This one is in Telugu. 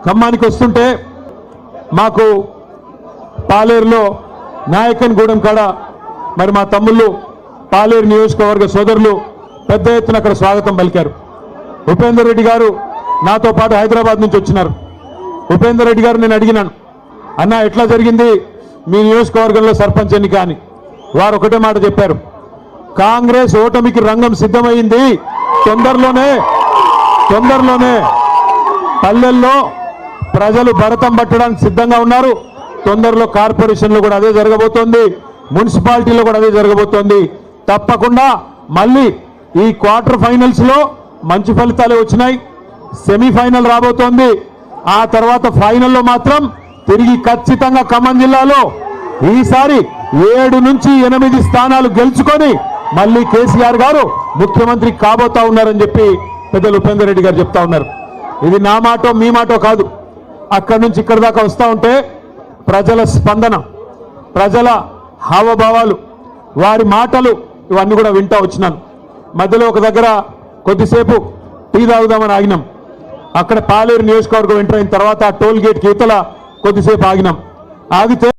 ఖమ్మానికి వస్తుంటే మాకు పాలేరులో నాయకన్గూడెం కాడ మరి మా తమ్ముళ్ళు పాలేరు నియోజకవర్గ సోదరులు పెద్ద ఎత్తున అక్కడ స్వాగతం పలికారు. ఉపేందర్ రెడ్డి గారు నాతో పాటు హైదరాబాద్ నుంచి వచ్చినారు. ఉపేందర్ రెడ్డి గారు నేను అడిగినాను, అన్న ఎట్లా జరిగింది మీ నియోజకవర్గంలో సర్పంచ్ ఎన్నిక అని. వారు ఒకటే మాట చెప్పారు, కాంగ్రెస్ ఓటమికి రంగం సిద్ధమైంది, తొందరలోనే పల్లెల్లో ప్రజలు భరతం పట్టడానికి సిద్ధంగా ఉన్నారు. తొందరలో కార్పొరేషన్లో కూడా అదే జరగబోతోంది, మున్సిపాలిటీలో కూడా అదే జరగబోతోంది. తప్పకుండా మళ్ళీ ఈ క్వార్టర్ ఫైనల్స్ లో మంచి ఫలితాలే వచ్చినాయి. సెమీఫైనల్ రాబోతోంది. ఆ తర్వాత ఫైనల్లో మాత్రం తిరిగి ఖచ్చితంగా ఖమ్మం జిల్లాలో ఈసారి 7 నుంచి 8 స్థానాలు గెలుచుకొని మళ్ళీ కేసీఆర్ గారు ముఖ్యమంత్రి కాబోతా ఉన్నారని చెప్పి పెద్దలు ఉపేందర్ రెడ్డి గారు చెప్తా ఉన్నారు. ఇది నా మాటో మీ మాటో కాదు. అక్కడి నుంచి ఇక్కడి దాకా వస్తూ ఉంటే ప్రజల స్పందన, ప్రజల హావభావాలు, వారి మాటలు ఇవన్నీ కూడా వింటా వచ్చినాను. మధ్యలో ఒక దగ్గర కొద్దిసేపు టీ తాగుదామని ఆగినాం. అక్కడ పాలేరు నియోజకవర్గం ఎంటర్ అయిన తర్వాత టోల్ గేట్ కి ఇవతల కొద్దిసేపు ఆగినాం. ఆగితే